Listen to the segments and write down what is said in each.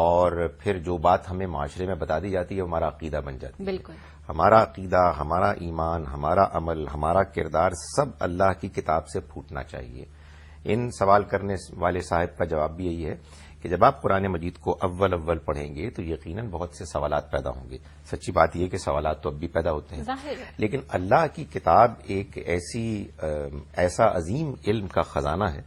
اور پھر جو بات ہمیں معاشرے میں بتا دی جاتی ہے وہ ہمارا عقیدہ بن جاتی ہے. بالکل. ہمارا عقیدہ، ہمارا ایمان، ہمارا عمل، ہمارا کردار سب اللہ کی کتاب سے پھوٹنا چاہیے. ان سوال کرنے والے صاحب کا جواب بھی یہی ہے کہ جب آپ قرآن مجید کو اول پڑھیں گے تو یقیناً بہت سے سوالات پیدا ہوں گے. سچی بات یہ کہ سوالات تو اب بھی پیدا ہوتے ہیں، ظاہر ہے. لیکن اللہ کی کتاب ایک ایسا عظیم علم کا خزانہ ہے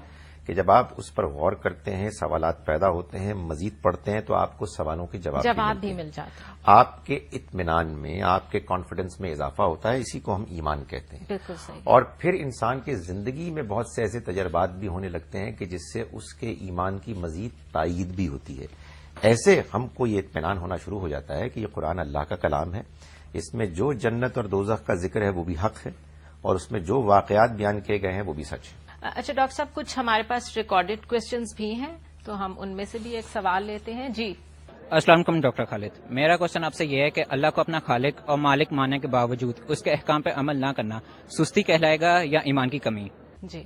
کہ جب آپ اس پر غور کرتے ہیں، سوالات پیدا ہوتے ہیں، مزید پڑھتے ہیں تو آپ کو سوالوں کے جواب بھی مل جاتے ہیں. آپ کے اطمینان میں، آپ کے کانفیڈنس میں اضافہ ہوتا ہے. اسی کو ہم ایمان کہتے ہیں. بالکل صحیح. اور پھر انسان کی زندگی میں بہت سے ایسے تجربات بھی ہونے لگتے ہیں کہ جس سے اس کے ایمان کی مزید تائید بھی ہوتی ہے. ایسے ہم کو یہ اطمینان ہونا شروع ہو جاتا ہے کہ یہ قرآن اللہ کا کلام ہے. اس میں جو جنت اور دوزخ کا ذکر ہے وہ بھی حق ہے، اور اس میں جو واقعات بیان کیے گئے ہیں وہ بھی سچ ہے. اچھا ڈاکٹر صاحب، کچھ ہمارے پاس ریکارڈڈ کوسچنز بھی ہیں تو ہم ان میں سے بھی ایک سوال لیتے ہیں. جی السلام علیکم ڈاکٹر خالد. میرا کوشچن آپ سے یہ ہے کہ اللہ کو اپنا خالق اور مالک ماننے کے باوجود اس کے احکام پہ عمل نہ کرنا سستی کہلائے گا یا ایمان کی کمی؟ جی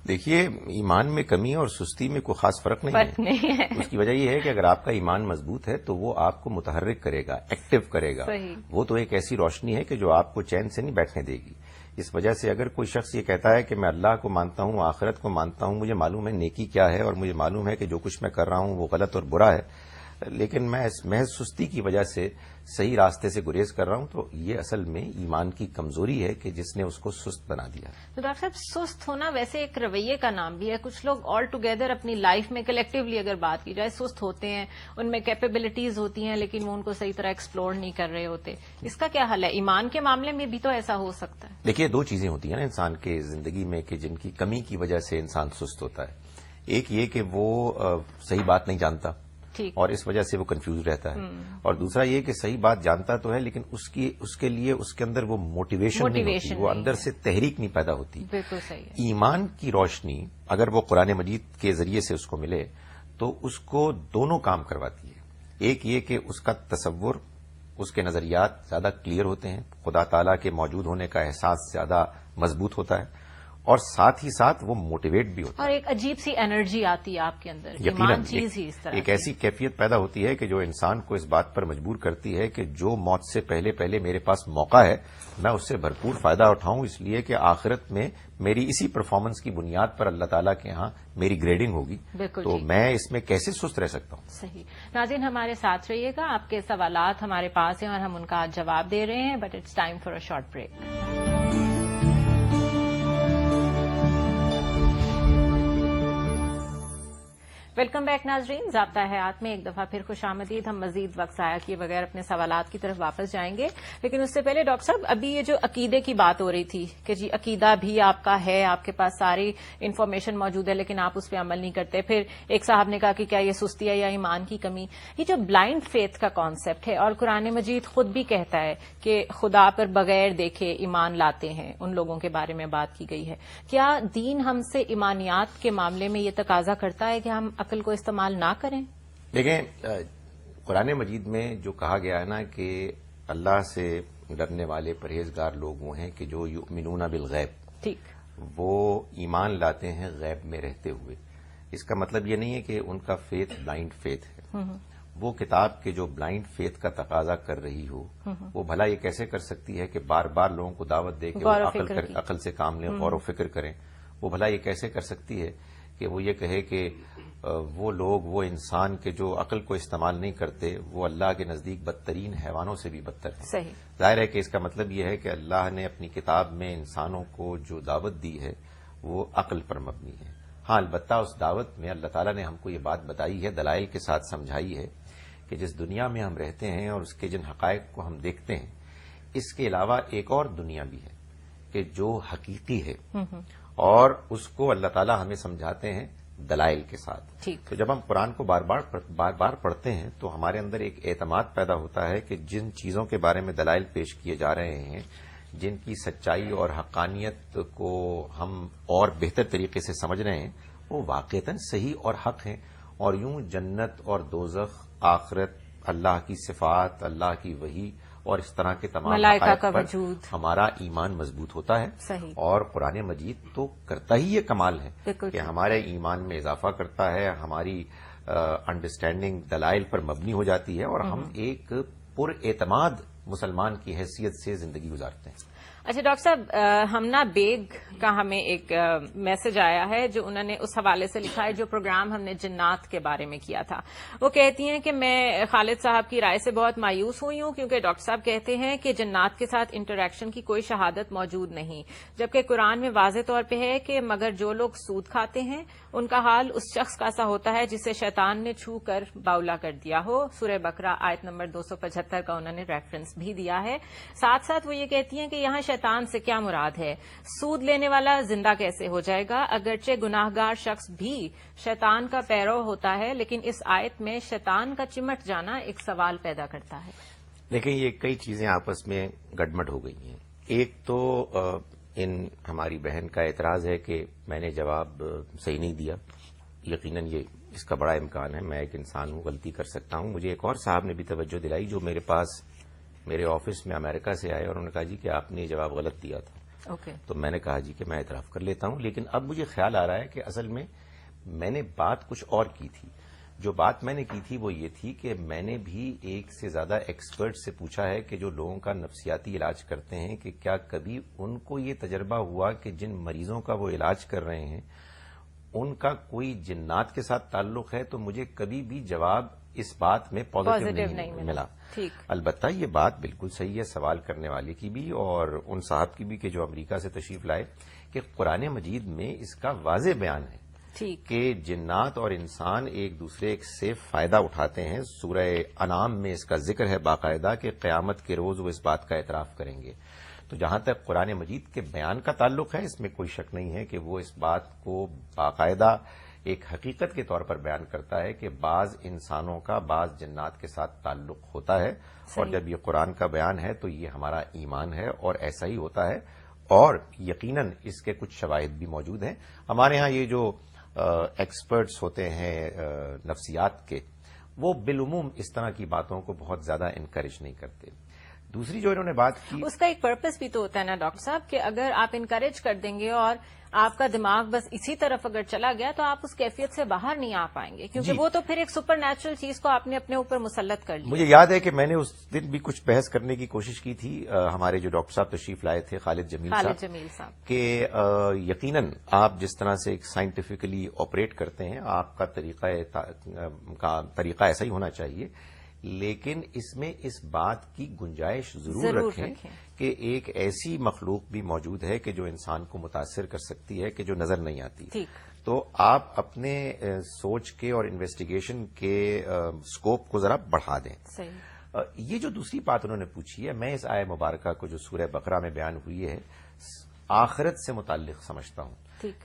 دیکھیے، ایمان میں کمی اور سستی میں کوئی خاص فرق نہیں ہے. اس کی وجہ یہ ہے کہ اگر آپ کا ایمان مضبوط ہے تو وہ آپ کو متحرک کرے گا، ایکٹیو کرے گا. صحیح. وہ تو ایک ایسی روشنی ہے کہ جو آپ کو چین سے نہیں بیٹھنے دے گی. اس وجہ سے اگر کوئی شخص یہ کہتا ہے کہ میں اللہ کو مانتا ہوں، آخرت کو مانتا ہوں، مجھے معلوم ہے نیکی کیا ہے اور مجھے معلوم ہے کہ جو کچھ میں کر رہا ہوں وہ غلط اور برا ہے، لیکن میں محض سستی کی وجہ سے صحیح راستے سے گریز کر رہا ہوں، تو یہ اصل میں ایمان کی کمزوری ہے کہ جس نے اس کو سست بنا دیا. تو ڈاکٹر صاحب، سست ہونا ویسے ایک رویے کا نام بھی ہے. کچھ لوگ آل ٹوگیدر اپنی لائف میں کلیکٹیولی اگر بات کی جائے سست ہوتے ہیں، ان میں کیپیبلٹیز ہوتی ہیں لیکن وہ ان کو صحیح طرح ایکسپلور نہیں کر رہے ہوتے. اس کا کیا حل ہے؟ ایمان کے معاملے میں بھی تو ایسا ہو سکتا ہے. دیکھیے، دو چیزیں ہوتی ہیں نا انسان کے زندگی میں کہ جن کی کمی کی وجہ سے انسان سست ہوتا ہے. ایک یہ کہ وہ صحیح بات نہیں جانتا اور اس وجہ سے وہ کنفیوز رہتا ہے، اور دوسرا یہ کہ صحیح بات جانتا تو ہے لیکن اس کے لیے اس کے اندر وہ موٹیویشن نہیں ہوتی، وہ اندر سے تحریک نہیں پیدا ہوتی. بالکل صحیح ہے. ایمان کی روشنی اگر وہ قرآن مجید کے ذریعے سے اس کو ملے تو اس کو دونوں کام کرواتی ہے. ایک یہ کہ اس کا تصور، اس کے نظریات زیادہ کلیئر ہوتے ہیں، خدا تعالیٰ کے موجود ہونے کا احساس زیادہ مضبوط ہوتا ہے، اور ساتھ ہی ساتھ وہ موٹیویٹ بھی ہوتا ہے. اور ایک عجیب سی انرجی آتی ہے آپ کے اندر. یقیناً چیز ہی اس طرح ایک ایسی کیفیت پیدا ہوتی ہے کہ جو انسان کو اس بات پر مجبور کرتی ہے کہ جو موت سے پہلے میرے پاس موقع ہے میں اس سے بھرپور فائدہ اٹھاؤں، اس لیے کہ آخرت میں میری اسی پرفارمنس کی بنیاد پر اللہ تعالیٰ کے ہاں میری گریڈنگ ہوگی. تو میں اس میں کیسے سست رہ سکتا ہوں؟ صحیح. ناظرین، ہمارے ساتھ رہیے گا. آپ کے سوالات ہمارے پاس ہیں اور ہم ان کا آج جواب دے رہے ہیں، but it's time for a short break. Welcome back ناظرین. ضابطہ حیات میں ایک دفعہ پھر خوش آمدید. ہم مزید وقت ضائع کیے بغیر اپنے سوالات کی طرف واپس جائیں گے، لیکن اس سے پہلے ڈاکٹر صاحب، ابھی یہ جو عقیدے کی بات ہو رہی تھی کہ جی عقیدہ بھی آپ کا ہے، آپ کے پاس ساری انفارمیشن موجود ہے لیکن آپ اس پہ عمل نہیں کرتے. پھر ایک صاحب نے کہا کہ کیا یہ سستی ہے یا ایمان کی کمی؟ یہ جو بلائنڈ فیتھ کا کانسیپٹ ہے، اور قرآن مجید خود بھی کہتا ہے کہ خدا پر بغیر دیکھے ایمان لاتے ہیں، ان لوگوں کے بارے میں بات کی گئی ہے. کیا دین ہم سے ایمانیات کے معاملے میں یہ تقاضا کرتا ہے کہ ہم عقل کو استعمال نہ کریں؟ دیکھیں، قرآن مجید میں جو کہا گیا ہے نا کہ اللہ سے ڈرنے والے پرہیزگار لوگ وہ ہیں کہ جو یؤمنون بالغیب، ٹھیک، وہ ایمان لاتے ہیں غیب میں رہتے ہوئے. اس کا مطلب یہ نہیں ہے کہ ان کا فیتھ بلائنڈ فیتھ ہے. وہ کتاب کے جو بلائنڈ فیتھ کا تقاضا کر رہی ہو، وہ بھلا یہ کیسے کر سکتی ہے کہ بار بار لوگوں کو دعوت دے کے وہ عقل سے کام لیں، غور و فکر کریں؟ وہ بھلا یہ کیسے کر سکتی ہے کہ وہ یہ کہے کہ وہ لوگ، وہ انسان کے جو عقل کو استعمال نہیں کرتے، وہ اللہ کے نزدیک بدترین حیوانوں سے بھی بدتر ہیں؟ صحیح. ظاہر ہے کہ اس کا مطلب یہ ہے کہ اللہ نے اپنی کتاب میں انسانوں کو جو دعوت دی ہے وہ عقل پر مبنی ہے. ہاں، البتہ اس دعوت میں اللہ تعالیٰ نے ہم کو یہ بات بتائی ہے، دلائل کے ساتھ سمجھائی ہے کہ جس دنیا میں ہم رہتے ہیں اور اس کے جن حقائق کو ہم دیکھتے ہیں، اس کے علاوہ ایک اور دنیا بھی ہے کہ جو حقیقی ہے، اور اس کو اللہ تعالیٰ ہمیں سمجھاتے ہیں دلائل کے ساتھ. تو جب ہم قرآن کو بار بار پڑھتے ہیں تو ہمارے اندر ایک اعتماد پیدا ہوتا ہے کہ جن چیزوں کے بارے میں دلائل پیش کیے جا رہے ہیں، جن کی سچائی اور حقانیت کو ہم اور بہتر طریقے سے سمجھ رہے ہیں، وہ واقعتاً صحیح اور حق ہیں. اور یوں جنت اور دوزخ، آخرت، اللہ کی صفات، اللہ کی وحی اور اس طرح کے تمام حقائق پر ہمارا ایمان مضبوط ہوتا ہے. صحیح. اور قرآن مجید تو کرتا ہی یہ کمال ہے کہ ہمارے ایمان میں اضافہ کرتا ہے، ہماری انڈرسٹینڈنگ دلائل پر مبنی ہو جاتی ہے اور ہم ایک پر اعتماد مسلمان کی حیثیت سے زندگی گزارتے ہیں. اچھا ڈاکٹر صاحب، ہم نا بیگ کا ہمیں ایک میسج آیا ہے جو انہوں نے اس حوالے سے لکھا ہے جو پروگرام ہم نے جنات کے بارے میں کیا تھا. وہ کہتی ہیں کہ میں خالد صاحب کی رائے سے بہت مایوس ہوئی ہوں کیونکہ ڈاکٹر صاحب کہتے ہیں کہ جنات کے ساتھ انٹریکشن کی کوئی شہادت موجود نہیں، جبکہ قرآن میں واضح طور پہ ہے کہ مگر جو لوگ سود کھاتے ہیں ان کا حال اس شخص کا سا ہوتا ہے جسے شیطان نے چھو کر باولا کر دیا ہو. سورہ بقرہ آیت نمبر 275 کا انہوں نے ریفرنس بھی دیا ہے. ساتھ ساتھ وہ یہ کہتی ہیں کہ یہاں شیطان سے کیا مراد ہے؟ سود لینے والا زندہ کیسے ہو جائے گا؟ اگرچہ گناہگار شخص بھی شیطان کا پیرو ہوتا ہے، لیکن اس آیت میں شیطان کا چمٹ جانا ایک سوال پیدا کرتا ہے. دیکھیں، یہ کئی چیزیں آپس میں گڈمڈ ہو گئی ہیں. ایک تو ان ہماری بہن کا اعتراض ہے کہ میں نے جواب صحیح نہیں دیا. یقیناً یہ اس کا بڑا امکان ہے، میں ایک انسان ہوں، غلطی کر سکتا ہوں. مجھے ایک اور صاحب نے بھی توجہ دلائی جو میرے پاس میرے آفس میں امریکہ سے آئے اور انہوں نے کہا جی کہ آپ نے یہ جواب غلط دیا تھا. اوکے. تو میں نے کہا جی کہ میں اعتراف کر لیتا ہوں، لیکن اب مجھے خیال آ رہا ہے کہ اصل میں نے بات کچھ اور کی تھی. جو بات میں نے کی تھی وہ یہ تھی کہ میں نے بھی ایک سے زیادہ ایکسپرٹ سے پوچھا ہے کہ جو لوگوں کا نفسیاتی علاج کرتے ہیں کہ کیا کبھی ان کو یہ تجربہ ہوا کہ جن مریضوں کا وہ علاج کر رہے ہیں ان کا کوئی جنات کے ساتھ تعلق ہے. تو مجھے کبھی بھی جواب اس بات میں پازیٹیو نہیں ملا. البتہ یہ بات بالکل صحیح ہے سوال کرنے والے کی بھی اور ان صاحب کی بھی کہ جو امریکہ سے تشریف لائے کہ قرآن مجید میں اس کا واضح بیان ہے کہ جنات اور انسان ایک دوسرے سے فائدہ اٹھاتے ہیں. سورہ انعام میں اس کا ذکر ہے باقاعدہ کہ قیامت کے روز وہ اس بات کا اعتراف کریں گے. تو جہاں تک قرآن مجید کے بیان کا تعلق ہے اس میں کوئی شک نہیں ہے کہ وہ اس بات کو باقاعدہ ایک حقیقت کے طور پر بیان کرتا ہے کہ بعض انسانوں کا بعض جنات کے ساتھ تعلق ہوتا ہے. اور جب یہ قرآن کا بیان ہے تو یہ ہمارا ایمان ہے اور ایسا ہی ہوتا ہے. اور یقیناً اس کے کچھ شواہد بھی موجود ہیں. ہمارے ہاں یہ جو ایکسپرٹس ہوتے ہیں نفسیات کے وہ بالعموم اس طرح کی باتوں کو بہت زیادہ انکریج نہیں کرتے. دوسری جو انہوں نے بات کی اس کا ایک پرپس بھی تو ہوتا ہے نا ڈاکٹر صاحب کہ اگر آپ انکریج کر دیں گے اور آپ کا دماغ بس اسی طرف اگر چلا گیا تو آپ اس کیفیت سے باہر نہیں آ پائیں گے کیونکہ وہ تو پھر ایک سپر نیچرل چیز کو آپ نے اپنے اوپر مسلط کر لیا. مجھے یاد ہے کہ میں نے اس دن بھی کچھ بحث کرنے کی کوشش کی تھی ہمارے جو ڈاکٹر صاحب تشریف لائے تھے خالد جمیل صاحب کہ یقیناً آپ جس طرح سے ایک سائنٹیفکلی آپریٹ کرتے ہیں آپ کا طریقہ ایسا ہی ہونا چاہیے، لیکن اس میں اس بات کی گنجائش ضرور رکھیں کہ ایک ایسی مخلوق بھی موجود ہے کہ جو انسان کو متاثر کر سکتی ہے کہ جو نظر نہیں آتی. تو آپ اپنے سوچ کے اور انویسٹیگیشن کے سکوپ کو ذرا بڑھا دیں. یہ جو دوسری بات انہوں نے پوچھی ہے میں اس آیہ مبارکہ کو جو سورہ بقرہ میں بیان ہوئی ہے آخرت سے متعلق سمجھتا ہوں.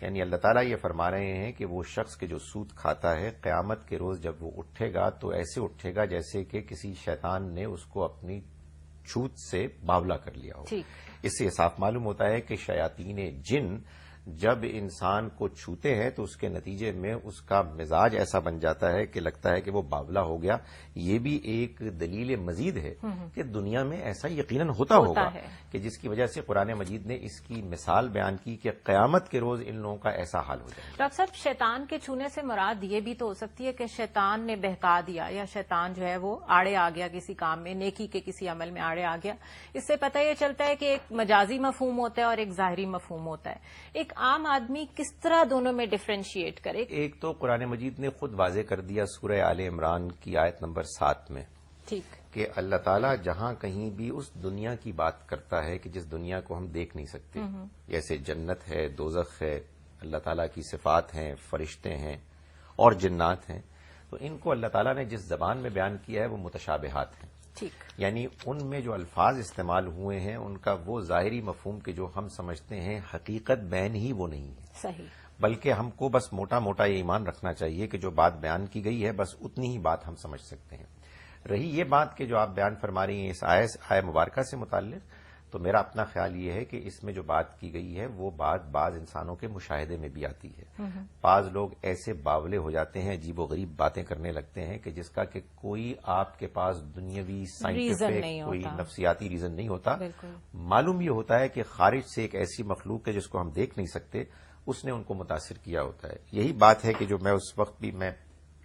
یعنی اللہ تعالیٰ یہ فرما رہے ہیں کہ وہ شخص کے جو سود کھاتا ہے قیامت کے روز جب وہ اٹھے گا تو ایسے اٹھے گا جیسے کہ کسی شیطان نے اس کو اپنی چھوت سے باولا کر لیا ہو. اس سے صاف معلوم ہوتا ہے کہ شیاطین جن جب انسان کو چھوتے ہیں تو اس کے نتیجے میں اس کا مزاج ایسا بن جاتا ہے کہ لگتا ہے کہ وہ باولا ہو گیا. یہ بھی ایک دلیل مزید ہے کہ دنیا میں ایسا یقیناً ہوتا ہوگا کہ جس کی وجہ سے قرآن مجید نے اس کی مثال بیان کی کہ قیامت کے روز ان لوگوں کا ایسا حال ہو جائے گا. ڈاکٹر صاحب شیطان کے چھونے سے مراد یہ بھی تو ہو سکتی ہے کہ شیطان نے بہکا دیا یا شیطان جو ہے وہ آڑے آ گیا کسی کام میں، نیکی کے کسی عمل میں آڑے آ گیا. اس سے پتہ یہ چلتا ہے کہ ایک مجازی مفہوم ہوتا ہے اور ایک ظاہری مفہوم ہوتا ہے. ایک عام آدمی کس طرح دونوں میں ڈفرینشیٹ کرے؟ ایک تو قرآن مجید نے خود واضح کر دیا سورہ آل عمران کی آیت نمبر 7 میں کہ اللہ تعالیٰ جہاں کہیں بھی اس دنیا کی بات کرتا ہے کہ جس دنیا کو ہم دیکھ نہیں سکتے، جیسے جنت ہے، دوزخ ہے، اللہ تعالیٰ کی صفات ہیں، فرشتے ہیں اور جنات ہیں، تو ان کو اللہ تعالیٰ نے جس زبان میں بیان کیا ہے وہ متشابہات ہیں. یعنی ان میں جو الفاظ استعمال ہوئے ہیں ان کا وہ ظاہری مفہوم کہ جو ہم سمجھتے ہیں حقیقت بین ہی وہ نہیں ہے. بلکہ ہم کو بس موٹا موٹا یہ ایمان رکھنا چاہیے کہ جو بات بیان کی گئی ہے بس اتنی ہی بات ہم سمجھ سکتے ہیں. رہی یہ بات کہ جو آپ بیان فرما رہی ہیں اس آیہ مبارکہ سے متعلق، تو میرا اپنا خیال یہ ہے کہ اس میں جو بات کی گئی ہے وہ بات بعض انسانوں کے مشاہدے میں بھی آتی ہے. بعض لوگ ایسے باولے ہو جاتے ہیں، عجیب و غریب باتیں کرنے لگتے ہیں کہ جس کا کہ کوئی آپ کے پاس دنیاوی سائنٹیفک کوئی نفسیاتی ریزن نہیں ہوتا. معلوم یہ ہوتا ہے کہ خارج سے ایک ایسی مخلوق ہے جس کو ہم دیکھ نہیں سکتے، اس نے ان کو متاثر کیا ہوتا ہے. یہی بات ہے کہ جو میں اس وقت بھی میں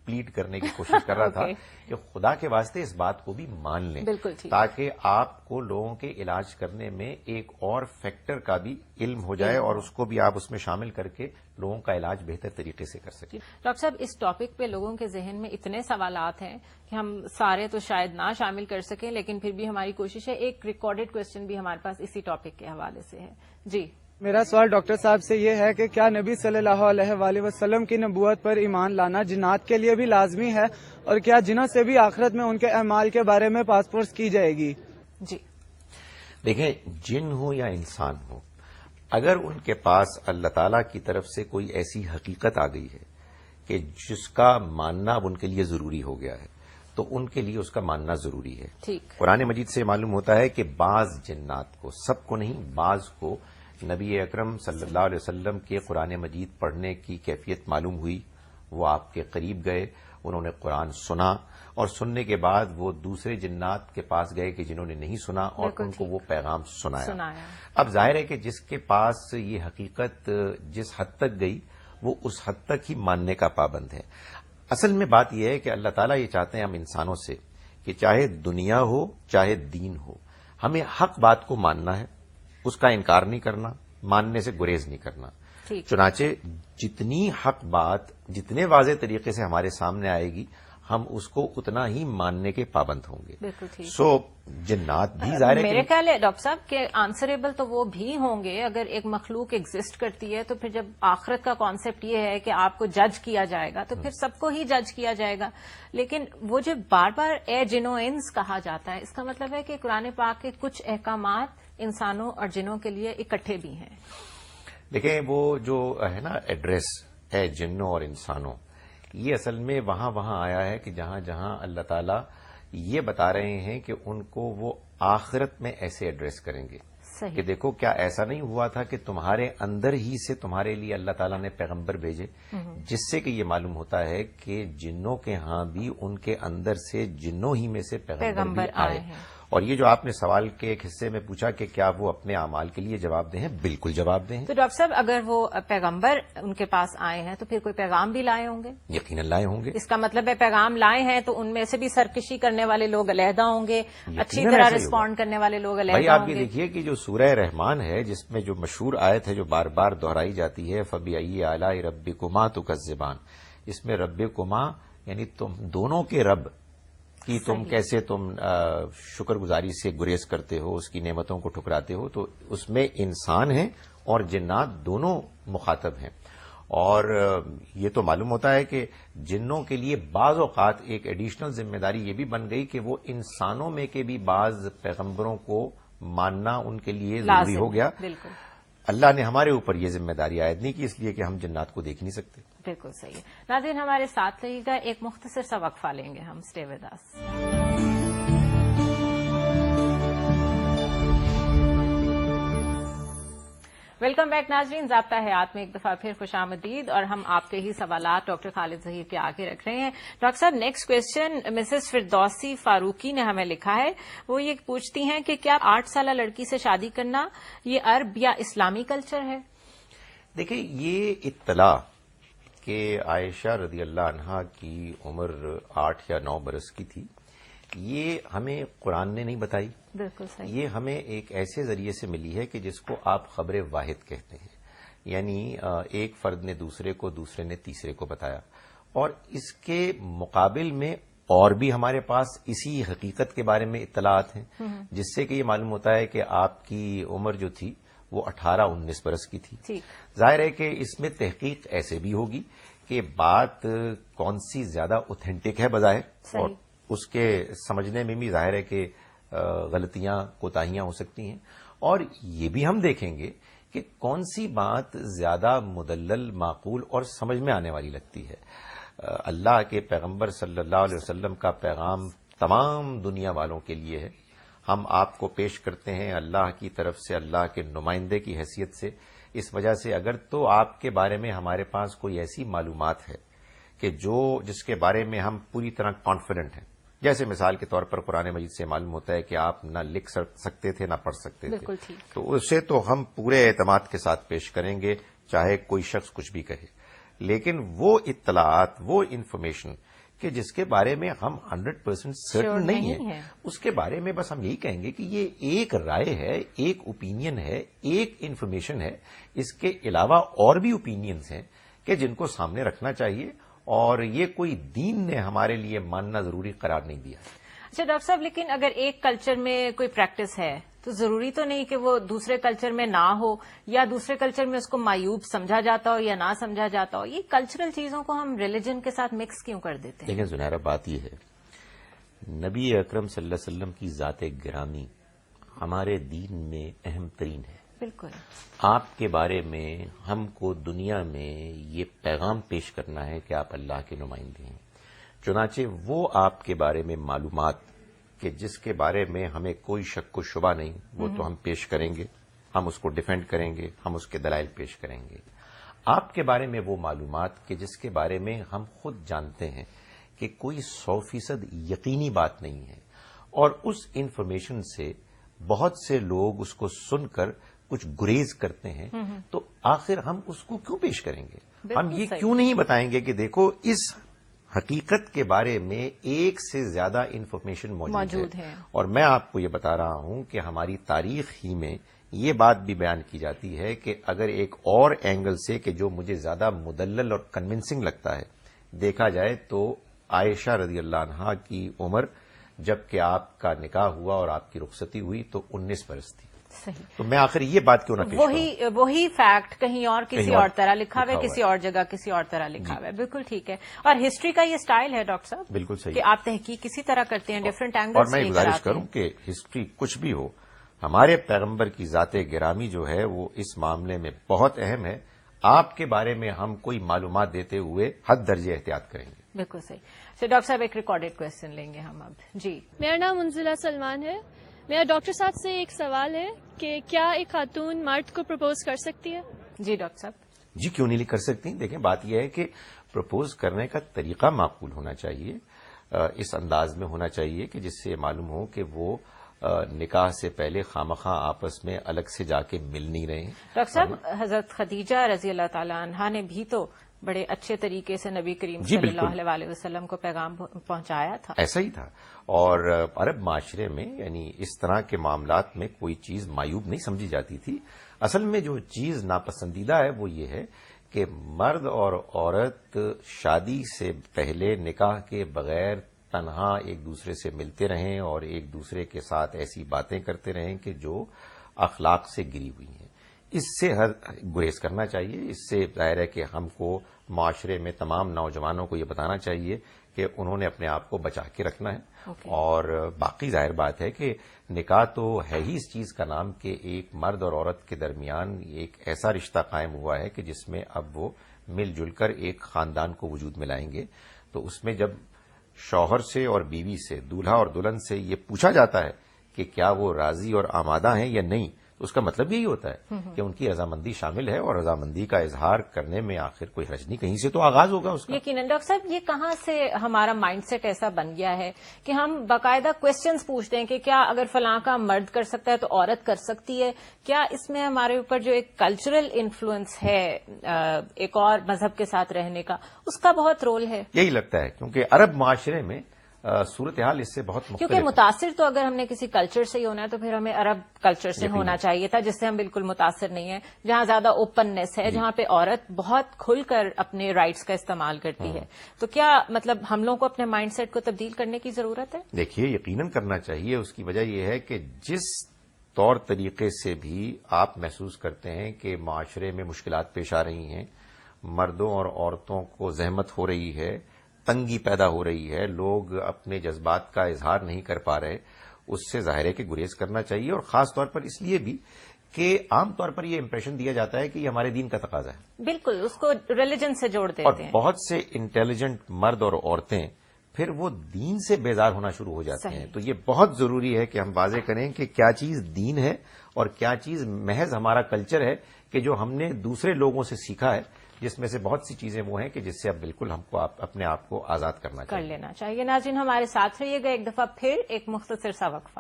پلیڈ کرنے کی کوشش کر رہا تھا کہ خدا کے واسطے اس بات کو بھی مان لیں، بالکل ٹھیک، تاکہ آپ کو لوگوں کے علاج کرنے میں ایک اور فیکٹر کا بھی علم ہو جائے اور اس کو بھی آپ اس میں شامل کر کے لوگوں کا علاج بہتر طریقے سے کر سکیں۔ ڈاکٹر صاحب اس ٹاپک پہ لوگوں کے ذہن میں اتنے سوالات ہیں کہ ہم سارے تو شاید نہ شامل کر سکیں، لیکن پھر بھی ہماری کوشش ہے۔ ایک ریکارڈڈ کوشچن بھی ہمارے پاس اسی ٹاپک کے حوالے سے ہے۔ جی، میرا سوال ڈاکٹر صاحب سے یہ ہے کہ کیا نبی صلی اللہ علیہ وآلہ وسلم کی نبوت پر ایمان لانا جنات کے لیے بھی لازمی ہے، اور کیا جنوں سے بھی آخرت میں ان کے اعمال کے بارے میں پاس پرس کی جائے گی؟ جی، دیکھیں، جن ہو یا انسان ہو، اگر ان کے پاس اللہ تعالی کی طرف سے کوئی ایسی حقیقت آ گئی ہے کہ جس کا ماننا اب ان کے لیے ضروری ہو گیا ہے، تو ان کے لیے اس کا ماننا ضروری ہے۔ ٹھیک، قرآن مجید سے معلوم ہوتا ہے کہ بعض جنات کو، سب کو نہیں، بعض کو نبی اکرم صلی اللہ علیہ وسلم کے قرآن مجید پڑھنے کی کیفیت معلوم ہوئی، وہ آپ کے قریب گئے، انہوں نے قرآن سنا، اور سننے کے بعد وہ دوسرے جنات کے پاس گئے کہ جنہوں نے نہیں سنا، اور ان کو وہ پیغام سنایا۔ اب ظاہر ہے کہ جس کے پاس یہ حقیقت جس حد تک گئی، وہ اس حد تک ہی ماننے کا پابند ہے۔ اصل میں بات یہ ہے کہ اللہ تعالیٰ یہ چاہتے ہیں ہم انسانوں سے کہ چاہے دنیا ہو چاہے دین ہو، ہمیں حق بات کو ماننا ہے، اس کا انکار نہیں کرنا، ماننے سے گریز نہیں کرنا۔ چنانچہ جتنی حق بات جتنے واضح طریقے سے ہمارے سامنے آئے گی، ہم اس کو اتنا ہی ماننے کے پابند ہوں گے۔ بالکل ٹھیک۔ سو جنات بھی ظاہر ہے میرے خیال ہے ڈاکٹر صاحب کہ آنسریبل تو وہ بھی ہوں گے۔ اگر ایک مخلوق ایگزسٹ کرتی ہے تو پھر جب آخرت کا کانسیپٹ یہ ہے کہ آپ کو جج کیا جائے گا، تو پھر سب کو ہی جج کیا جائے گا۔ لیکن وہ جو بار بار اے جنو انس کہا جاتا ہے، اس کا مطلب ہے کہ قرآن پاک کے کچھ احکامات انسانوں اور جنوں کے لیے اکٹھے بھی ہیں۔ دیکھیں، وہ جو ہے نا ایڈریس ہے جنوں اور انسانوں، یہ اصل میں وہاں آیا ہے کہ جہاں جہاں اللہ تعالیٰ یہ بتا رہے ہیں کہ ان کو وہ آخرت میں ایسے ایڈریس کریں گے کہ دیکھو کیا ایسا نہیں ہوا تھا کہ تمہارے اندر ہی سے تمہارے لیے اللہ تعالیٰ نے پیغمبر بھیجے، جس سے کہ یہ معلوم ہوتا ہے کہ جنوں کے ہاں بھی ان کے اندر سے جنوں ہی میں سے پیغمبر بھی آئے ہیں۔ اور یہ جو آپ نے سوال کے ایک حصے میں پوچھا کہ کیا وہ اپنے اعمال کے لیے جواب دہ ہیں، بالکل جواب دہ ہیں۔ تو ڈاکٹر صاحب اگر وہ پیغمبر ان کے پاس آئے ہیں تو پھر کوئی پیغام بھی لائے ہوں گے؟ یقیناً لائے ہوں گے۔ اس کا مطلب ہے پیغام لائے ہیں تو ان میں سے بھی سرکشی کرنے والے لوگ علیحدہ ہوں گے، اچھی طرح رسپونڈ کرنے والے لوگ علیحدہ ہوں گے۔ بھائی آپ یہ دیکھیے کہ جو سورہ رحمان ہے، جس میں جو مشہور آیت ہے جو بار بار دہرائی جاتی ہے، فَبِأَيِّ آلَاءِ رَبِّكُمَا تُكَذِّبَانِ، اس میں ربکما یعنی تم دونوں کے رب کہ تم کیسے شکر گزاری سے گریز کرتے ہو، اس کی نعمتوں کو ٹھکراتے ہو، تو اس میں انسان ہیں اور جنات دونوں مخاطب ہیں۔ اور یہ تو معلوم ہوتا ہے کہ جنوں کے لیے بعض اوقات ایک ایڈیشنل ذمہ داری یہ بھی بن گئی کہ وہ انسانوں میں کے بھی بعض پیغمبروں کو ماننا ان کے لیے ضروری ہو گیا۔ بالکل، اللہ نے ہمارے اوپر یہ ذمہ داری عائد نہیں کی، اس لیے کہ ہم جنات کو دیکھ نہیں سکتے۔ بالکل صحیح ہے۔ ناظرین ہمارے ساتھ رہیے گا، ایک مختصر سا وقفہ لیں گے ہم، stay with us. Welcome back ناظرین، ضابطہ حیات میں ایک دفعہ پھر خوش آمدید، اور ہم آپ کے ہی سوالات ڈاکٹر خالد ظہیر کے آگے رکھ رہے ہیں۔ ڈاکٹر صاحب، next question Mrs Firdausi Farooqui نے ہمیں لکھا ہے۔ وہ یہ پوچھتی ہیں کہ کیا 8 سالہ لڑکی سے شادی کرنا یہ عرب یا اسلامی کلچر ہے؟ دیکھیں، یہ اطلاع کہ عائشہ رضی اللہ عنہا کی عمر 8 یا 9 برس کی تھی، یہ ہمیں قرآن نے نہیں بتائی، بالکل صحیح۔ یہ ہمیں ایک ایسے ذریعے سے ملی ہے کہ جس کو آپ خبر واحد کہتے ہیں، یعنی ایک فرد نے دوسرے کو، دوسرے نے تیسرے کو بتایا، اور اس کے مقابل میں اور بھی ہمارے پاس اسی حقیقت کے بارے میں اطلاعات ہیں، جس سے کہ یہ معلوم ہوتا ہے کہ آپ کی عمر جو تھی وہ 18-19 برس کی تھی۔ ظاہر ہے کہ اس میں تحقیق ایسے بھی ہوگی کہ بات کون سی زیادہ اوتھینٹک ہے بظاہر، اور اس کے سمجھنے میں بھی ظاہر ہے کہ غلطیاں، کوتاہیاں ہو سکتی ہیں، اور یہ بھی ہم دیکھیں گے کہ کون سی بات زیادہ مدلل، معقول اور سمجھ میں آنے والی لگتی ہے۔ اللہ کے پیغمبر صلی اللہ علیہ وسلم کا پیغام تمام دنیا والوں کے لیے ہے، ہم آپ کو پیش کرتے ہیں اللہ کی طرف سے، اللہ کے نمائندے کی حیثیت سے۔ اس وجہ سے اگر تو آپ کے بارے میں ہمارے پاس کوئی ایسی معلومات ہے کہ جس کے بارے میں ہم پوری طرح کانفیڈنٹ ہیں، جیسے مثال کے طور پر قرآن مجید سے معلوم ہوتا ہے کہ آپ نہ لکھ سکتے تھے نہ پڑھ سکتے تھے، تو اسے تو ہم پورے اعتماد کے ساتھ پیش کریں گے، چاہے کوئی شخص کچھ بھی کہے۔ لیکن وہ اطلاعات، وہ انفارمیشن کہ جس کے بارے میں ہم 100% سرٹن نہیں نہیں ہیں، ہے۔ اس کے بارے میں بس ہم یہی کہیں گے کہ یہ ایک رائے ہے، ایک اوپینین ہے، ایک انفارمیشن ہے، اس کے علاوہ اور بھی اوپینینز ہیں کہ جن کو سامنے رکھنا چاہیے، اور یہ کوئی دین نے ہمارے لیے ماننا ضروری قرار نہیں دیا۔ اچھا ڈاکٹر صاحب، لیکن اگر ایک کلچر میں کوئی پریکٹس ہے تو ضروری تو نہیں کہ وہ دوسرے کلچر میں نہ ہو، یا دوسرے کلچر میں اس کو معیوب سمجھا جاتا ہو یا نہ سمجھا جاتا ہو۔ یہ کلچرل چیزوں کو ہم ریلیجن کے ساتھ مکس کیوں کر دیتے ہیں؟ لیکن زنیرہ بات یہ ہے، نبی اکرم صلی اللہ علیہ وسلم کی ذات گرامی ہمارے دین میں اہم ترین ہے۔ بالکل۔ آپ کے بارے میں ہم کو دنیا میں یہ پیغام پیش کرنا ہے کہ آپ اللہ کے نمائندے ہیں، چنانچہ وہ آپ کے بارے میں معلومات کہ جس کے بارے میں ہمیں کوئی شک و شبہ نہیں، وہ تو ہم پیش کریں گے، ہم اس کو ڈیفینڈ کریں گے، ہم اس کے دلائل پیش کریں گے۔ آپ کے بارے میں وہ معلومات کہ جس کے بارے میں ہم خود جانتے ہیں کہ کوئی 100% یقینی بات نہیں ہے، اور اس انفارمیشن سے بہت سے لوگ اس کو سن کر کچھ گریز کرتے ہیں، تو آخر ہم اس کو کیوں پیش کریں گے؟ ہم یہ کیوں نہیں بتائیں گے کہ دیکھو اس حقیقت کے بارے میں ایک سے زیادہ انفارمیشن موجود ہے؟ اور میں آپ کو یہ بتا رہا ہوں کہ ہماری تاریخ ہی میں یہ بات بھی بیان کی جاتی ہے کہ اگر ایک اور اینگل سے کہ جو مجھے زیادہ مدلل اور کنونسنگ لگتا ہے دیکھا جائے، تو عائشہ رضی اللہ عنہا کی عمر جب کہ آپ کا نکاح ہوا اور آپ کی رخصتی ہوئی تو 19 برس تھی۔ صحیح۔ تو میں آخر یہ بات کیوں نہ پیش کروں؟ وہی فیکٹ کہیں اور کسی کہیں اور اور طرح لکھا ہوا ہے، لکھا ہوا کسی اور جگہ کسی اور طرح لکھا ہوا ہے۔ بالکل ٹھیک ہے۔ اور ہسٹری کا یہ سٹائل ہے ڈاکٹر صاحب، بالکل صحیح کہ آپ تحقیق کسی طرح کرتے ہیں، ڈفرنٹ اینگل اور میں گزارش کروں کہ ہسٹری کچھ بھی ہو، ہمارے پیغمبر کی ذات گرامی جو ہے وہ اس معاملے میں بہت اہم ہے۔ آپ کے بارے میں ہم کوئی معلومات دیتے ہوئے حد درجے احتیاط کریں گے۔ بالکل صحیح۔ تو ڈاکٹر صاحب ایک ریکارڈیڈ کوشچن لیں گے ہم اب۔ جی، میرا نام منزلہ سلمان ہے۔ میرا ڈاکٹر صاحب سے ایک سوال ہے کہ کیا ایک خاتون مرد کو پرپوز کر سکتی ہے؟ جی ڈاکٹر صاحب۔ جی کیوں نہیں کر سکتی؟ دیکھیں بات یہ ہے کہ پرپوز کرنے کا طریقہ معقول ہونا چاہیے، اس انداز میں ہونا چاہیے کہ جس سے معلوم ہو کہ وہ نکاح سے پہلے خامخواہ آپس میں الگ سے جا کے مل نہیں رہے ہیں۔ ڈاکٹر صاحب، حضرت خدیجہ رضی اللہ تعالی عنہا نے بھی تو بڑے اچھے طریقے سے نبی کریم صلی اللہ علیہ وسلم کو پیغام پہنچایا تھا۔ ایسا ہی تھا، اور عرب معاشرے میں یعنی اس طرح کے معاملات میں کوئی چیز معیوب نہیں سمجھی جاتی تھی۔ اصل میں جو چیز ناپسندیدہ ہے وہ یہ ہے کہ مرد اور عورت شادی سے پہلے نکاح کے بغیر تنہا ایک دوسرے سے ملتے رہیں اور ایک دوسرے کے ساتھ ایسی باتیں کرتے رہیں کہ جو اخلاق سے گری ہوئی ہیں۔ اس سے گریز کرنا چاہیے۔ اس سے ظاہر ہے کہ ہم کو معاشرے میں تمام نوجوانوں کو یہ بتانا چاہیے کہ انہوں نے اپنے آپ کو بچا کے رکھنا ہے، اور باقی ظاہر بات ہے کہ نکاح تو ہے ہی اس چیز کا نام کہ ایک مرد اور عورت کے درمیان ایک ایسا رشتہ قائم ہوا ہے کہ جس میں اب وہ مل جل کر ایک خاندان کو وجود میں لائیں گے۔ تو اس میں جب شوہر سے اور بیوی سے، دولہا اور دلہن سے یہ پوچھا جاتا ہے کہ کیا وہ راضی اور آمادہ ہیں یا نہیں، تو اس کا مطلب یہی ہوتا ہے کہ ان کی رضامندی شامل ہے، اور رضامندی کا اظہار کرنے میں آخر کوئی حرج نہیں، کہیں سے تو آغاز ہوگا اس کا۔ یقیناً ڈاکٹر صاحب، یہ کہاں سے ہمارا مائنڈ سیٹ ایسا بن گیا ہے کہ ہم باقاعدہ کوشچنز پوچھتے ہیں کہ کیا اگر فلاں کا مرد کر سکتا ہے تو عورت کر سکتی ہے؟ کیا اس میں ہمارے اوپر جو ایک کلچرل انفلوئنس ہے ایک اور مذہب کے ساتھ رہنے کا، اس کا بہت رول ہے؟ یہی لگتا ہے، کیونکہ عرب معاشرے میں صورتحال اس سے بہت مختلف کیونکہ متاثر تو اگر ہم نے کسی کلچر سے ہی ہونا ہے تو پھر ہمیں عرب کلچر سے ہونا چاہیے تھا، جس سے ہم بالکل متاثر نہیں ہیں، جہاں زیادہ اوپننیس ہے، جہاں پہ عورت بہت کھل کر اپنے رائٹس کا استعمال کرتی ہے۔ تو کیا مطلب ہم لوگوں کو اپنے مائنڈ سیٹ کو تبدیل کرنے کی ضرورت ہے؟ دیکھیے یقیناً کرنا چاہیے۔ اس کی وجہ یہ ہے کہ جس طور طریقے سے بھی آپ محسوس کرتے ہیں کہ معاشرے میں مشکلات پیش آ رہی ہیں، مردوں اور عورتوں کو زحمت ہو رہی ہے، تنگی پیدا ہو رہی ہے، لوگ اپنے جذبات کا اظہار نہیں کر پا رہے، اس سے ظاہر ہے کہ گریز کرنا چاہیے، اور خاص طور پر اس لیے بھی کہ عام طور پر یہ امپریشن دیا جاتا ہے کہ یہ ہمارے دین کا تقاضا ہے۔ بالکل، اس کو ریلیجن سے جوڑ اور دیتے ہیں۔ بہت سے انٹیلیجنٹ مرد اور عورتیں پھر وہ دین سے بیزار ہونا شروع ہو جاتے ہیں۔ تو یہ بہت ضروری ہے کہ ہم واضح کریں کہ کیا چیز دین ہے اور کیا چیز محض ہمارا کلچر ہے کہ جو ہم نے دوسرے لوگوں سے سیکھا ہے، جس میں سے بہت سی چیزیں وہ ہیں کہ جس سے اب بالکل ہم کو اپنے آپ کو آزاد کرنا کر چاہیے۔ لینا چاہیے۔ ناظرین ہمارے ساتھ رہیے گا، ایک دفعہ پھر ایک مختصر سا وقفہ۔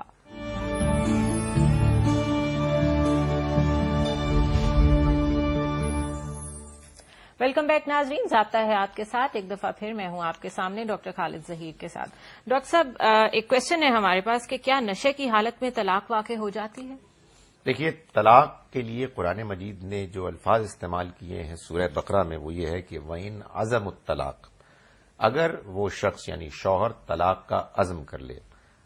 ویلکم بیک ناظرین، ضابطہ حیات کے ساتھ ایک دفعہ پھر میں ہوں آپ کے سامنے ڈاکٹر خالد ظہیر کے ساتھ. ڈاکٹر صاحب، ایک کوشچن ہے ہمارے پاس کہ کیا نشے کی حالت میں طلاق واقع ہو جاتی ہے؟ دیکھیے، طلاق کے لیے قرآن مجید نے جو الفاظ استعمال کیے ہیں سورہ بقرہ میں، وہ یہ ہے کہ وَإِنْ عَزَمُ الطلاق، اگر وہ شخص یعنی شوہر طلاق کا عزم کر لے.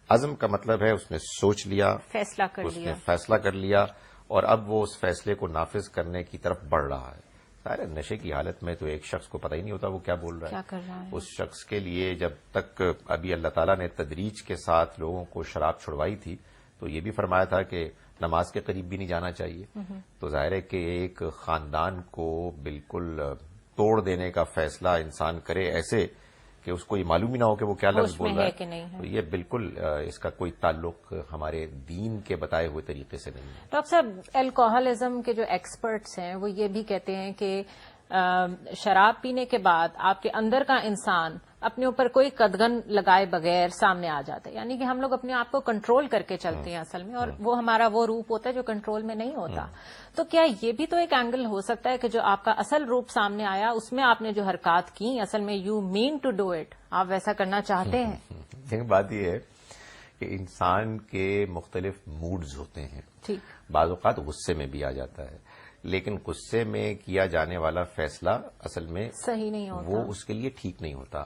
عزم کا مطلب ہے اس نے سوچ لیا، فیصلہ کر اس نے لیا. فیصلہ کر لیا اور اب وہ اس فیصلے کو نافذ کرنے کی طرف بڑھ رہا ہے. ظاہر ہے نشے کی حالت میں تو ایک شخص کو پتہ ہی نہیں ہوتا وہ کیا بول رہا کیا کر رہا ہے. اس شخص کے لیے جب تک ابھی اللہ تعالیٰ نے تدریج کے ساتھ لوگوں کو شراب چھڑوائی تھی تو یہ بھی فرمایا تھا کہ نماز کے قریب بھی نہیں جانا چاہیے. تو ظاہر ہے کہ ایک خاندان کو بالکل توڑ دینے کا فیصلہ انسان کرے ایسے کہ اس کو یہ معلوم ہی نہ ہو کہ وہ کیا لفظ بول رہا ہے، تو یہ بالکل اس کا کوئی تعلق ہمارے دین کے بتائے ہوئے طریقے سے نہیں ہے. ڈاکٹر صاحب، الکوہلزم کے جو ایکسپرٹس ہیں وہ یہ بھی کہتے ہیں کہ شراب پینے کے بعد آپ کے اندر کا انسان اپنے اوپر کوئی قدغن لگائے بغیر سامنے آ جاتا ہے، یعنی کہ ہم لوگ اپنے آپ کو کنٹرول کر کے چلتے ہیں اصل میں، اور وہ ہمارا وہ روپ ہوتا ہے جو کنٹرول میں نہیں ہوتا. تو کیا یہ بھی تو ایک اینگل ہو سکتا ہے کہ جو آپ کا اصل روپ سامنے آیا اس میں آپ نے جو حرکات کی اصل میں you mean to do it, آپ ویسا کرنا چاہتے ہیں؟ ایک بات یہ ہے کہ انسان کے مختلف موڈز ہوتے ہیں. ٹھیک. بعض اوقات غصے میں بھی آ جاتا ہے، لیکن غصے میں کیا جانے والا فیصلہ اصل میں صحیح نہیں ہوتا، وہ اس کے لیے ٹھیک نہیں ہوتا.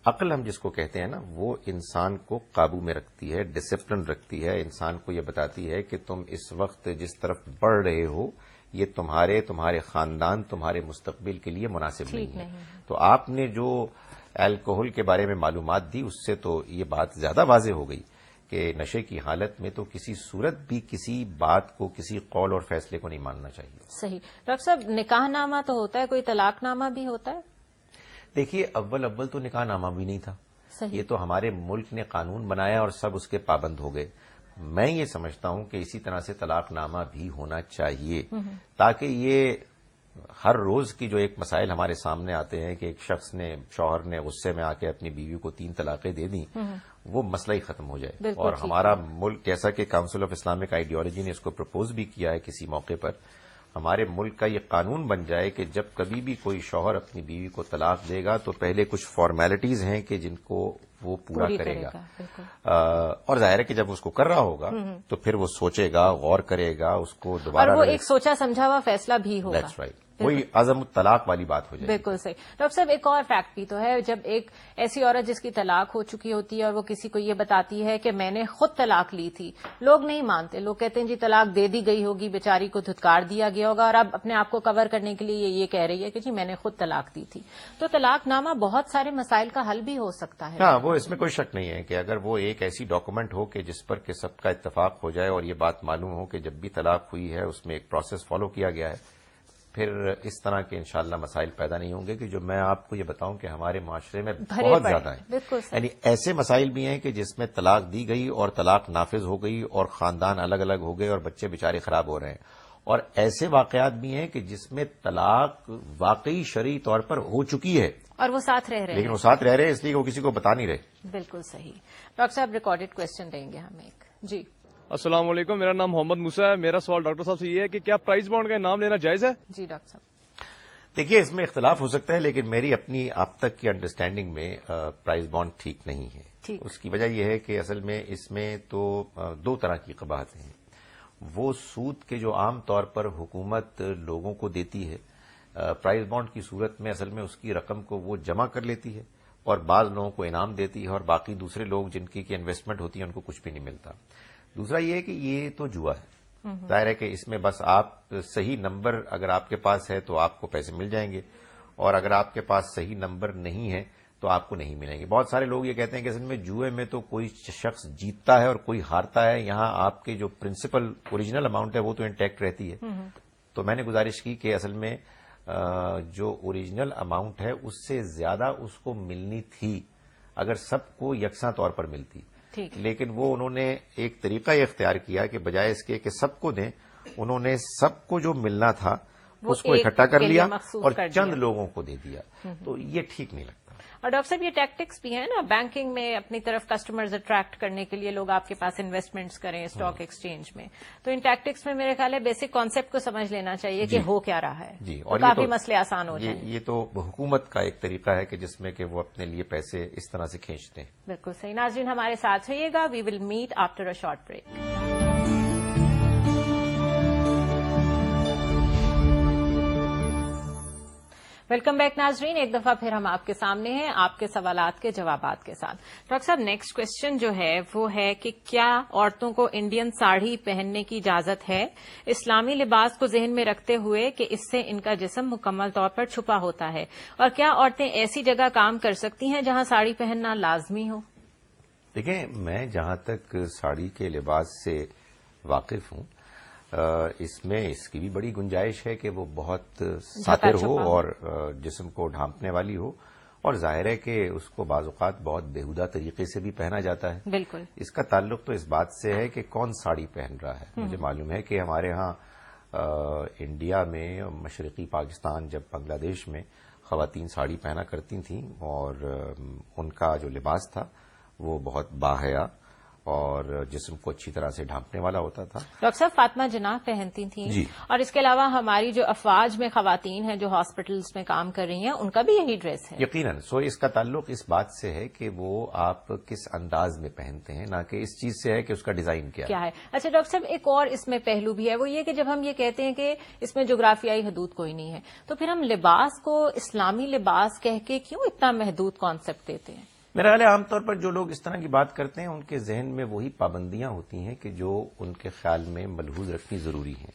عقل ہم جس کو کہتے ہیں نا، وہ انسان کو قابو میں رکھتی ہے، ڈسپلن رکھتی ہے، انسان کو یہ بتاتی ہے کہ تم اس وقت جس طرف بڑھ رہے ہو یہ تمہارے خاندان، تمہارے مستقبل کے لیے مناسب نہیں ہے. تو آپ نے جو الکوہل کے بارے میں معلومات دی اس سے تو یہ بات زیادہ واضح ہو گئی کہ نشے کی حالت میں تو کسی صورت بھی کسی بات کو، کسی قول اور فیصلے کو نہیں ماننا چاہیے. صحیح. ڈاکٹر صاحب، نکاح نامہ تو ہوتا ہے، کوئی طلاق نامہ بھی ہوتا ہے؟ دیکھیے، اول تو نکاح نامہ بھی نہیں تھا. یہ تو ہمارے ملک نے قانون بنایا اور سب اس کے پابند ہو گئے. میں یہ سمجھتا ہوں کہ اسی طرح سے طلاق نامہ بھی ہونا چاہیے تاکہ یہ ہر روز کی جو ایک مسائل ہمارے سامنے آتے ہیں کہ ایک شخص نے، شوہر نے غصے میں آ کے اپنی بیوی کو 3 طلاقیں دے دیں، وہ مسئلہ ہی ختم ہو جائے. اور ہمارا ملک، جیسا کہ کاؤنسل آف اسلامک آئیڈیالوجی نے اس کو پرپوز بھی کیا ہے کسی موقع پر، ہمارے ملک کا یہ قانون بن جائے کہ جب کبھی بھی کوئی شوہر اپنی بیوی کو طلاق دے گا تو پہلے کچھ فارمیلٹیز ہیں کہ جن کو وہ پورا کرے گا. اور ظاہر ہے کہ جب اس کو کر رہا ہوگا تو پھر وہ سوچے گا، غور کرے گا، اس کو دوبارہ، اور وہ ایک سوچا سمجھا ہوا فیصلہ بھی ہوگا. That's right. وہی عزم الطلاق والی بات ہو جائے. بالکل صحیح. ڈاکٹر صاحب، ایک اور فیکٹ بھی تو ہے، جب ایک ایسی عورت جس کی طلاق ہو چکی ہوتی ہے اور وہ کسی کو یہ بتاتی ہے کہ میں نے خود طلاق لی تھی، لوگ نہیں مانتے، لوگ کہتے ہیں جی طلاق دے دی گئی ہوگی، بیچاری کو دھتکار دیا گیا ہوگا اور اب اپنے آپ کو کور کرنے کے لیے یہ کہہ رہی ہے کہ جی میں نے خود طلاق دی تھی. تو طلاق نامہ بہت سارے مسائل کا حل بھی ہو سکتا ہے. ہاں، وہ اس میں کوئی شک نہیں ہے کہ اگر وہ ایک ایسی ڈاکومنٹ ہو کہ جس پر کہ سب کا اتفاق ہو جائے اور یہ بات معلوم ہو کہ جب بھی طلاق ہوئی ہے اس میں ایک پروسیس فالو کیا گیا ہے، پھر اس طرح کے انشاءاللہ مسائل پیدا نہیں ہوں گے. کہ جو میں آپ کو یہ بتاؤں کہ ہمارے معاشرے میں بہت زیادہ ہیں، یعنی ایسے مسائل بھی ہیں کہ جس میں طلاق دی گئی اور طلاق نافذ ہو گئی اور خاندان الگ الگ ہو گئے اور بچے بیچارے خراب ہو رہے ہیں، اور ایسے واقعات بھی ہیں کہ جس میں طلاق واقعی شرعی طور پر ہو چکی ہے اور وہ ساتھ رہ رہے ہیں، لیکن وہ ساتھ رہ رہے ہیں اس لیے کہ وہ کسی کو بتا نہیں رہے. بالکل صحیح. ڈاکٹر صاحب، ریکارڈڈ کوشچن دیں گے ہم ایک. جی السلام علیکم، میرا نام محمد موسیٰ ہے. میرا سوال ڈاکٹر صاحب سے یہ ہے کہ کیا پرائز بانڈ کا نام لینا جائز ہے؟ جی ڈاکٹر صاحب. دیکھیے، اس میں اختلاف ہو سکتا ہے لیکن میری اپنی اب تک کی انڈرسٹینڈنگ میں پرائز بانڈ ٹھیک نہیں ہے. اس کی وجہ یہ ہے کہ اصل میں اس میں تو 2 طرح کی قباحتیں ہیں. وہ سود کے جو عام طور پر حکومت لوگوں کو دیتی ہے، پرائز بانڈ کی صورت میں اصل میں اس کی رقم کو وہ جمع کر لیتی ہے اور بعض لوگوں کو انعام دیتی ہے اور باقی دوسرے لوگ جن کی انویسٹمنٹ ہوتی ہے ان کو کچھ بھی نہیں ملتا. دوسرا یہ ہے کہ یہ تو جوا ہے. ظاہر ہے کہ اس میں بس آپ صحیح نمبر اگر آپ کے پاس ہے تو آپ کو پیسے مل جائیں گے، اور اگر آپ کے پاس صحیح نمبر نہیں ہے تو آپ کو نہیں ملیں گے. بہت سارے لوگ یہ کہتے ہیں کہ اصل میں جوئے میں تو کوئی شخص جیتتا ہے اور کوئی ہارتا ہے، یہاں آپ کے جو پرنسپل اوریجنل اماؤنٹ ہے وہ تو انٹیکٹ رہتی ہے. تو میں نے گزارش کی کہ اصل میں جو اوریجنل اماؤنٹ ہے اس سے زیادہ اس کو ملنی تھی اگر سب کو یکساں طور پر ملتی. لیکن وہ انہوں نے ایک طریقہ یہ اختیار کیا کہ بجائے اس کے کہ سب کو دیں، انہوں نے سب کو جو ملنا تھا اس کو اکٹھا کر لیا اور چند لوگوں کو دے دیا. تو یہ ٹھیک نہیں لگتا. اور ڈاکٹر صاحب یہ ٹیکٹکس بھی ہیں نا بینکنگ میں اپنی طرف کسٹمرز اٹریکٹ کرنے کے لیے لوگ آپ کے پاس انویسٹمنٹس کریں اسٹاک ایکسچینج میں، تو ان ٹیکٹکس میں میرے خیال ہے بیسک کانسیپٹ کو سمجھ لینا چاہیے کہ ہو کیا رہا ہے، جی، اور کافی مسئلے آسان ہو جائیں. یہ تو حکومت کا ایک طریقہ ہے کہ جس میں کہ وہ اپنے لیے پیسے اس طرح سے کھینچتے ہیں. بالکل صحیح. ناظرین ہمارے ساتھ رہیے گا. We will meet after a short break. Welcome back ناظرین، ایک دفعہ پھر ہم آپ کے سامنے ہیں آپ کے سوالات کے جوابات کے ساتھ. ڈاکٹر صاحب نیکسٹ کوشچن جو ہے وہ ہے کہ کیا عورتوں کو انڈین ساڑھی پہننے کی اجازت ہے اسلامی لباس کو ذہن میں رکھتے ہوئے کہ اس سے ان کا جسم مکمل طور پر چھپا ہوتا ہے، اور کیا عورتیں ایسی جگہ کام کر سکتی ہیں جہاں ساڑھی پہننا لازمی ہو؟ دیکھیں، میں جہاں تک ساڑی کے لباس سے واقف ہوں، اس میں اس کی بھی بڑی گنجائش ہے کہ وہ بہت ساتر ہو اور جسم کو ڈھانپنے والی ہو، اور ظاہر ہے کہ اس کو بعض اوقات بہت بےہودہ طریقے سے بھی پہنا جاتا ہے. بالکل. اس کا تعلق تو اس بات سے ہے کہ کون ساڑی پہن رہا ہے. مجھے معلوم ہے کہ ہمارے ہاں انڈیا میں، مشرقی پاکستان، جب بنگلہ دیش میں خواتین ساڑی پہنا کرتی تھیں اور ان کا جو لباس تھا وہ بہت باحیا اور جسم کو اچھی طرح سے ڈھانپنے والا ہوتا تھا. ڈاکٹر صاحب فاطمہ جناح پہنتی تھیں جی. اور اس کے علاوہ ہماری جو افواج میں خواتین ہیں جو ہاسپٹلز میں کام کر رہی ہیں ان کا بھی یہی ڈریس ہے. یقیناً. سو اس کا تعلق اس بات سے ہے کہ وہ آپ کس انداز میں پہنتے ہیں، نہ کہ اس چیز سے ہے کہ اس کا ڈیزائن کیا ہے. اچھا ڈاکٹر صاحب، ایک اور اس میں پہلو بھی ہے، وہ یہ کہ جب ہم یہ کہتے ہیں کہ اس میں جغرافیائی حدود کوئی نہیں ہے، تو پھر ہم لباس کو اسلامی لباس کہہ کے کیوں اتنا محدود کانسیپٹ دیتے ہیں؟ میرا خیال ہے عام طور پر جو لوگ اس طرح کی بات کرتے ہیں ان کے ذہن میں وہی پابندیاں ہوتی ہیں کہ جو ان کے خیال میں ملحوظ رکھنی ضروری ہیں.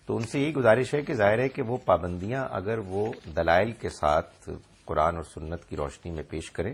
تو ان سے یہی گزارش ہے کہ ظاہر ہے کہ وہ پابندیاں اگر وہ دلائل کے ساتھ قرآن اور سنت کی روشنی میں پیش کریں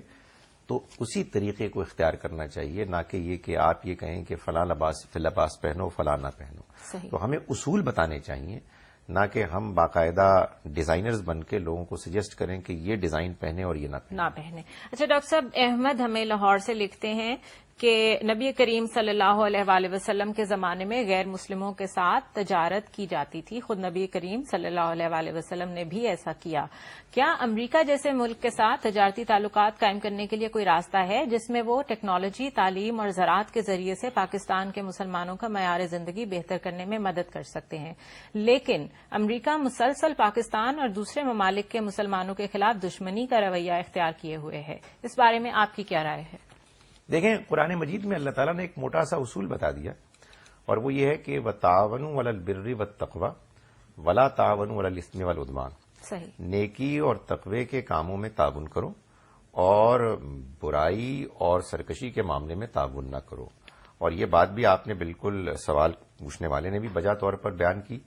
تو اسی طریقے کو اختیار کرنا چاہیے، نہ کہ یہ کہ آپ یہ کہیں کہ فلاں لباس پہنو فلاں نہ پہنو. صحیح. تو ہمیں اصول بتانے چاہیے، نہ کہ ہم باقاعدہ ڈیزائنرز بن کے لوگوں کو سجیسٹ کریں کہ یہ ڈیزائن پہنے اور یہ نہ پہنے. اچھا ڈاکٹر صاحب، احمد ہمیں لاہور سے لکھتے ہیں کہ نبی کریم صلی اللہ علیہ وآلہ وسلم کے زمانے میں غیر مسلموں کے ساتھ تجارت کی جاتی تھی، خود نبی کریم صلی اللہ علیہ وآلہ وسلم نے بھی ایسا کیا. کیا امریکہ جیسے ملک کے ساتھ تجارتی تعلقات قائم کرنے کے لیے کوئی راستہ ہے جس میں وہ ٹیکنالوجی، تعلیم اور زراعت کے ذریعے سے پاکستان کے مسلمانوں کا معیار زندگی بہتر کرنے میں مدد کر سکتے ہیں؟ لیکن امریکہ مسلسل پاکستان اور دوسرے ممالک کے مسلمانوں کے خلاف دشمنی کا رویہ اختیار کیے ہوئے ہے. اس بارے میں آپ کی کیا رائے ہے؟ دیکھیں، قرآن مجید میں اللہ تعالیٰ نے ایک موٹا سا اصول بتا دیا، اور وہ یہ ہے کہ وَتَعَاوَنُوا عَلَى الْبِرِّ وَالتَّقْوَىٰ وَلَا تَعَاوَنُوا عَلَى الْإِثْمِ وَالْعُدْوَانِ. صحیح. نیکی اور تقوی کے کاموں میں تعاون کرو اور برائی اور سرکشی کے معاملے میں تعاون نہ کرو. اور یہ بات بھی آپ نے بالکل سوال پوچھنے والے نے بھی بجا طور پر بیان کی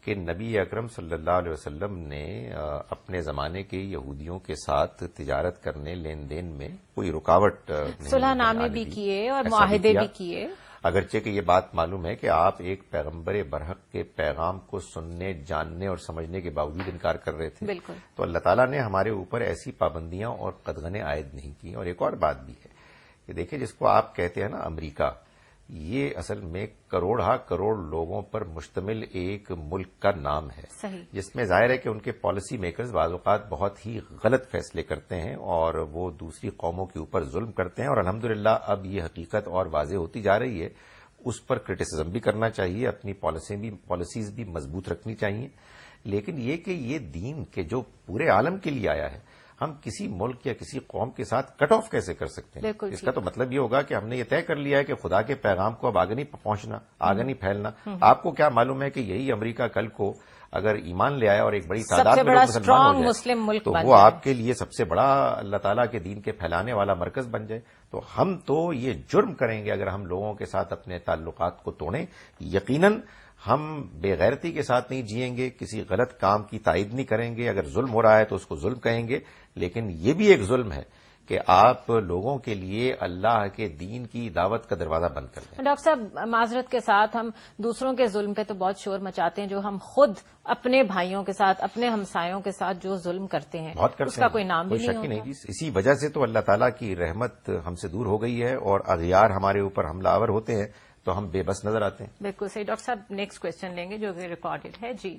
کہ نبی اکرم صلی اللہ علیہ وسلم نے اپنے زمانے کے یہودیوں کے ساتھ تجارت کرنے، لین دین میں کوئی رکاوٹ صلح نامے بھی کیے اور معاہدے بھی کیے، اگرچہ کہ یہ بات معلوم ہے کہ آپ ایک پیغمبر برحق کے پیغام کو سننے، جاننے اور سمجھنے کے باوجود انکار کر رہے تھے. بالکل. تو اللہ تعالیٰ نے ہمارے اوپر ایسی پابندیاں اور قدغنیں عائد نہیں کی. اور ایک اور بات بھی ہے کہ دیکھیں، جس کو آپ کہتے ہیں نا امریکہ، یہ اصل میں کروڑ لوگوں پر مشتمل ایک ملک کا نام ہے. صحیح. جس میں ظاہر ہے کہ ان کے پالیسی میکرز بعض اوقات بہت ہی غلط فیصلے کرتے ہیں اور وہ دوسری قوموں کے اوپر ظلم کرتے ہیں، اور الحمدللہ اب یہ حقیقت اور واضح ہوتی جا رہی ہے. اس پر کرٹیسزم بھی کرنا چاہیے، اپنی پالیسیز بھی مضبوط رکھنی چاہیے. لیکن یہ کہ یہ دین کے جو پورے عالم کے لیے آیا ہے، ہم کسی ملک یا کسی قوم کے ساتھ کٹ آف کیسے کر سکتے ہیں؟ اس کا تو مطلب یہ ہوگا کہ ہم نے یہ طے کر لیا ہے کہ خدا کے پیغام کو اب آگے نہیں پہنچنا، آگے نہیں پھیلنا. آپ کو کیا معلوم ہے کہ یہی امریکہ کل کو اگر ایمان لے آئے اور ایک بڑی تعداد میں لوگ مسلمان ہو جائے تو وہ آپ کے لیے سب سے بڑا اللہ تعالیٰ کے دین کے پھیلانے والا مرکز بن جائے. تو ہم تو یہ جرم کریں گے اگر ہم لوگوں کے ساتھ اپنے تعلقات کو توڑیں. یقیناً ہم بے غیرتی کے ساتھ نہیں جئیں گے، کسی غلط کام کی تائید نہیں کریں گے. اگر ظلم ہو رہا ہے تو اس کو ظلم کہیں گے، لیکن یہ بھی ایک ظلم ہے کہ آپ لوگوں کے لیے اللہ کے دین کی دعوت کا دروازہ بند کر دیں. ڈاکٹر صاحب، معذرت کے ساتھ ہم دوسروں کے ظلم پہ تو بہت شور مچاتے ہیں، جو ہم خود اپنے بھائیوں کے ساتھ، اپنے ہمسایوں کے ساتھ جو ظلم کرتے ہیں بہت کرتے اس کا کوئی نام بھی نہیں ہوتا. نہیں. اسی وجہ سے تو اللہ تعالیٰ کی رحمت ہم سے دور ہو گئی ہے اور اغیار ہمارے اوپر حملہ آور ہوتے ہیں تو ہم بے بس نظر آتے ہیں. بالکل صحیح. ڈاکٹر صاحب نیکسٹ کوشچن لیں گے جو کہ ریکارڈڈ ہے. جی